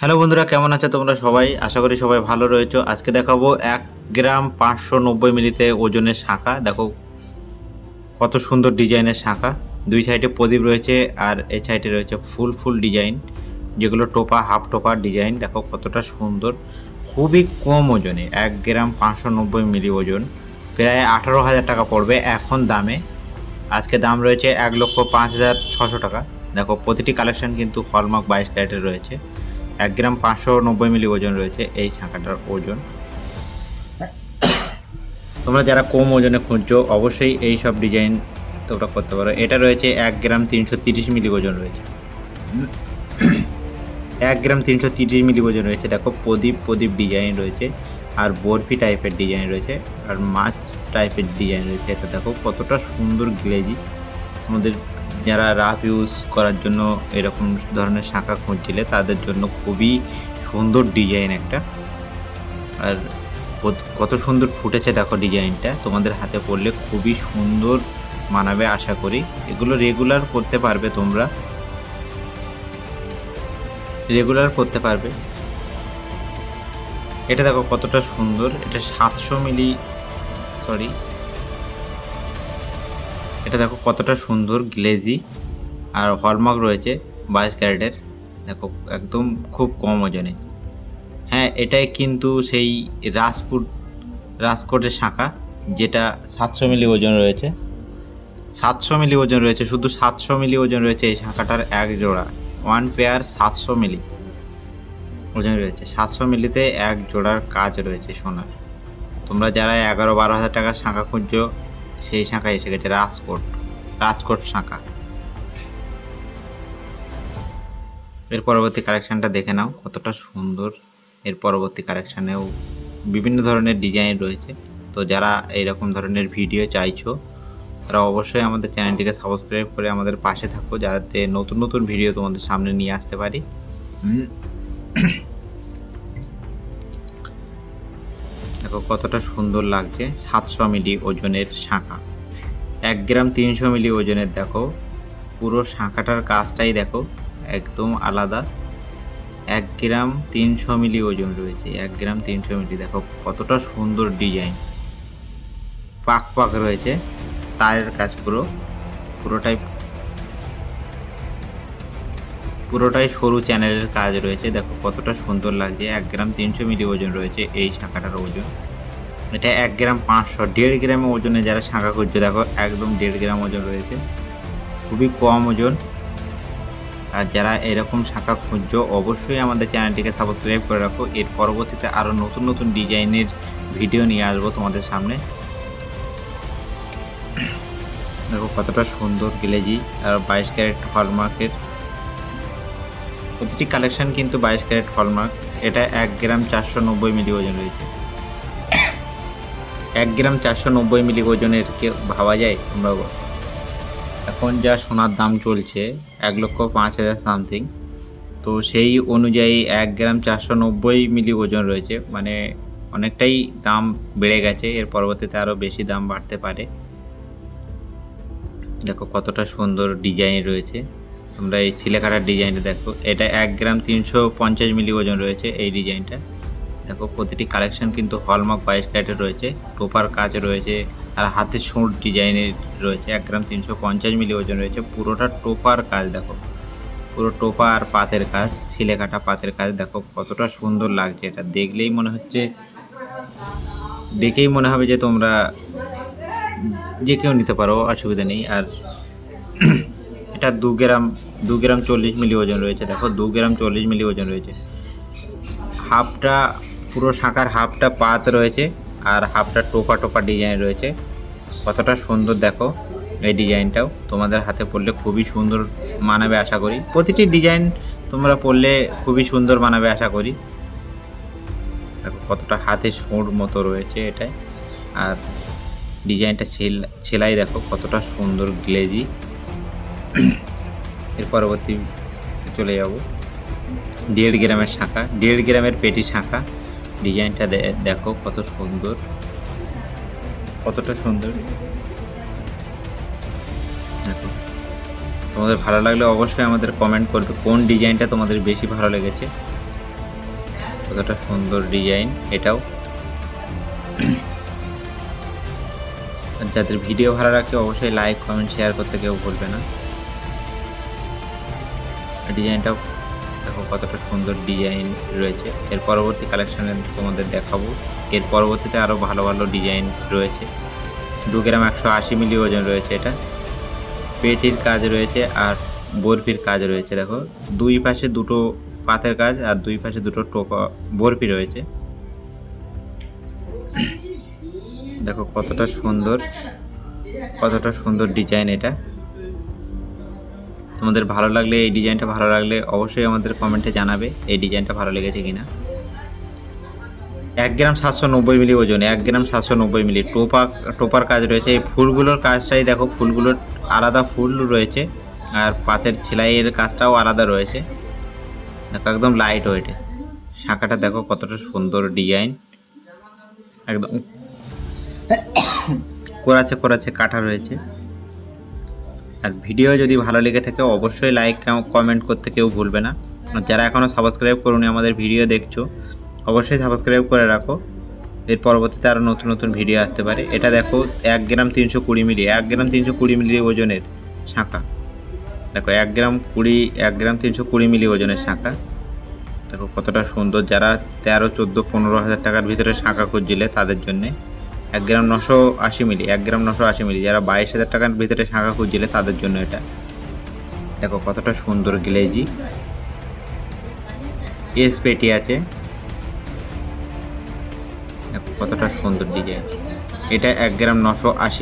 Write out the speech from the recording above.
Hello বন্ধুরা, কেমন আছো তোমরা সবাই? আশা করি সবাই ভালো রয়েছো। আজকে দেখাবো 1 গ্রাম 590 মিলিতে ওজনের শাঁখা। দেখো কত সুন্দর ডিজাইনের শাঁখা। দুই সাইডে প্রদীপ রয়েছে আর এই সাইডে রয়েছে ফুল ডিজাইন, যেগুলো টোপা হাফ টোপার ডিজাইন। দেখো কতটা সুন্দর, খুবই কম ওজনে, 1 গ্রাম 590 মিলি ওজন, প্রায় 18,000 টাকা পড়বে এখন দামে। আজকে দাম রয়েছে 1,05,600 টাকা। দেখো প্রতিটি কালেকশন কিন্তু হলমার্ক 22 ক্যারেটের রয়েছে। 1 গ্রাম 590 মিলি ওজন রয়েছে এই শাঁখাটার ওজন। তোমরা যারা কম ওজনে খুঁজছো অবশ্যই এই সব ডিজাইন তোমরা করতে পারো। এটা রয়েছে 1 গ্রাম 330 মিলি ওজন রয়েছে। 1 গ্রাম 330 মিলি ওজন রয়েছে। দেখো প্রদীপ ডিজাইন রয়েছে আর বরফি টাইপের ডিজাইন রয়েছে আর মাছ টাইপের ডিজাইন রয়েছে। এটা দেখো কতটা সুন্দর গ্লেজি। আমাদের যারা রাফ ইউজ করার জন্য এরকম ধরনের শাঁখা খুঁজছিলে তাদের জন্য খুবই সুন্দর ডিজাইন একটা। আর কত সুন্দর ফুটেছে দেখো ডিজাইনটা, তোমাদের হাতে পড়লে খুবই সুন্দর মানাবে আশা করি। এগুলো রেগুলার করতে পারবে, তোমরা রেগুলার করতে পারবে। এটা দেখো কতটা সুন্দর, এটা 700 মিলি, সরি, এটা দেখো কতটা সুন্দর গ্লেজি আর হলমার্ক রয়েছে 22 ক্যারেটের। দেখো একদম খুব কম ওজনে। হ্যাঁ, এটাই কিন্তু সেই রাজকোটের শাঁখা, যেটা 700 মিলি ওজন রয়েছে। 700 মিলি ওজন রয়েছে, শুধু 700 মিলি ওজন রয়েছে এই শাঁখাটার এক জোড়া। ওয়ান পেয়ার 700 মিলি ওজন রয়েছে। 700 মিলিতে এক জোড়ার কাজ রয়েছে সোনার। তোমরা যারা 11-12 হাজার টাকার শাঁখা খুঁজছো সেই শাঁখা এসে গেছে, রাজকোট শাঁখা। এর পরবর্তী কালেকশানটা দেখে নাও কতটা সুন্দর। এর পরবর্তী কালেকশানেও বিভিন্ন ধরনের ডিজাইন রয়েছে। তো যারা এইরকম ধরনের ভিডিও চাইছো তারা অবশ্যই আমাদের চ্যানেলটিকে সাবস্ক্রাইব করে আমাদের পাশে থাকো, যাতে নতুন ভিডিও তোমাদের সামনে নিয়ে আসতে পারি। দেখো কতটা সুন্দর লাগছে। 700 মিলি ওজনের শাঁখা, 1 গ্রাম 300 মিলি ওজনের। দেখো পুরো শাঁখাটার কাজটাই দেখো একদম আলাদা। 1 গ্রাম 300 মিলি ওজন রয়েছে। 1 গ্রাম 300 মিলি, দেখো কতটা সুন্দর ডিজাইন। পাক রয়েছে, তারের কাজ পুরোটাই সরু চ্যানেলের কাজ রয়েছে। দেখো কতটা সুন্দর লাগছে। 1 গ্রাম 300 মিলি ওজন রয়েছে এই শাঁখাটার ওজন। এটা 1 গ্রাম 500, 1.5 গ্রাম ওজনে যারা শাঁখা খুঁজছে দেখো একদম 1.5 গ্রাম ওজন রয়েছে, খুবই কম ওজন। আর যারা এরকম শাঁখা খুঁজছো অবশ্যই আমাদের চ্যানেলটিকে সাবস্ক্রাইব করে রাখো। এর পরবর্তীতে আরও নতুন ডিজাইনের ভিডিও নিয়ে আসবো তোমাদের সামনে। দেখো কতটা সুন্দর গ্লেজি আর 22 ক্যারেট হলমার্কের। প্রতিটি কালেকশন কিন্তু 22 ক্যারেট হলমার্ক। এটা 1 গ্রাম 490 মিলি ওজন রয়েছে। 1 গ্রাম 490 মিলি ওজনের কে ভাবা যায় তোমরা? এখন যা সোনার দাম চলছে 1,05,000 সামথিং, তো সেই অনুযায়ী 1 গ্রাম 490 মিলি ওজন রয়েছে, মানে অনেকটাই দাম বেড়ে গেছে। এর পরবর্তীতে আরও বেশি দাম বাড়তে পারে। দেখো কতটা সুন্দর ডিজাইন রয়েছে। তোমরা এই ছিলেকাটার ডিজাইনটা দেখো, এটা 1 গ্রাম 350 মিলি ওজন রয়েছে এই ডিজাইনটা। দেখো প্রতিটি কালেকশন কিন্তু হলমার্ক 22 ক্যারেটের রয়েছে, টোপার কাজ রয়েছে আর হাতের সুঁড় ডিজাইনের রয়েছে। 1 গ্রাম 350 মিলি ওজন রয়েছে, পুরোটা টোপার কাজ। দেখো পুরো টোপা আর পাতের কাজ, ছিলেকাটা পাতের কাজ। দেখো কতটা সুন্দর লাগছে। এটা দেখলেই মনে হবে যে তোমরা যে কেউ নিতে পারো, অসুবিধা নেই। আর এটা 2 গ্রাম 40 মিলি ওজন রয়েছে। দেখো 2 গ্রাম 40 মিলি ওজন রয়েছে। হাফটা পুরো শাঁখার হাফটা পাত রয়েছে আর হাফটা টোপা ডিজাইন রয়েছে। কতটা সুন্দর দেখো। এই ডিজাইনটাও তোমাদের হাতে পড়লে খুবই সুন্দর মানাবে আশা করি। প্রতিটি ডিজাইন তোমরা পড়লে খুবই সুন্দর মানাবে আশা করি। দেখো কতটা হাতে সুঁড় মতো রয়েছে এটাই। আর ডিজাইনটা সেলাই দেখো কতটা সুন্দর গ্লেজি। এর পরবর্তী চলে যাব 1.5 গ্রামের শাঁখা, 1.5 গ্রামের পেটি শাঁখা। ডিজাইনটা দেখো কতটা সুন্দর। দেখো তোমাদের ভালো লাগলে অবশ্যই আমাদের কমেন্ট করবে কোন ডিজাইনটা তোমাদের বেশি ভালো লেগেছে। কতটা সুন্দর ডিজাইন এটাও। যাদের ভিডিও ভালো লাগে অবশ্যই লাইক কমেন্ট শেয়ার করতে কেউ ভুলবে না। ডিজাইনটাও দেখো কতটা সুন্দর ডিজাইন রয়েছে। এর পরবর্তী কালেকশানে তোমাদের দেখাবো। এর পরবর্তীতে আরও ভালো ভালো ডিজাইন রয়েছে। 2 গ্রাম 180 মিলি ওজন রয়েছে এটা। পেটির কাজ রয়েছে আর বরফির কাজ রয়েছে। দেখো দুই পাশে দুটো পাতের কাজ আর দুই পাশে দুটো টোপা বরফি রয়েছে। দেখো কতটা সুন্দর ডিজাইন এটা। তোমাদের ভালো লাগলে, এই ডিজাইনটা ভালো লাগলে অবশ্যই আমাদের কমেন্টে জানাবে এই ডিজাইনটা ভালো লেগেছে কিনা। 1 গ্রাম 790 মিলি ওজন, 1 গ্রাম 790 মিলি টোপার কাজ রয়েছে। এই ফুলগুলোর কাজটাই দেখো, ফুলগুলোর আলাদা ফুল রয়েছে আর পাতের সেলাইয়ের কাজটাও আলাদা রয়েছে। দেখো একদম লাইট ওয়েটে। শাঁখাটা দেখো কতটা সুন্দর ডিজাইন, একদম কোরাচে কাটা রয়েছে। আর ভিডিও যদি ভালো লেগে থাকে অবশ্যই লাইক কমেন্ট করতে কেউ ভুলবে না। যারা এখনও সাবস্ক্রাইব করুনি আমাদের ভিডিও দেখছো অবশ্যই সাবস্ক্রাইব করে রাখো। এর পরবর্তীতে আরও নতুন নতুন ভিডিও আসতে পারে। এটা দেখো 1 গ্রাম 320 মিলি, 1 গ্রাম 320 মিলি ওজনের শাঁখা। দেখো 1 গ্রাম 320 মিলি ওজনের শাঁখা। দেখো কতটা সুন্দর। যারা 13, 14, 15 হাজার টাকার ভিতরে শাঁখা খুঁজছিলে তাদের জন্যে। 1 গ্রাম 980 মিলি, 1 গ্রাম 980 মিলি। যারা 22,000 টাকার ভিতরে শাঁখা খুঁজছিলে তাদের জন্য এটা। দেখো কতটা সুন্দর গ্লেজি। এস পেটি আছে। দেখো কতটা সুন্দর ডিজাইন। এটা 1 গ্রাম 980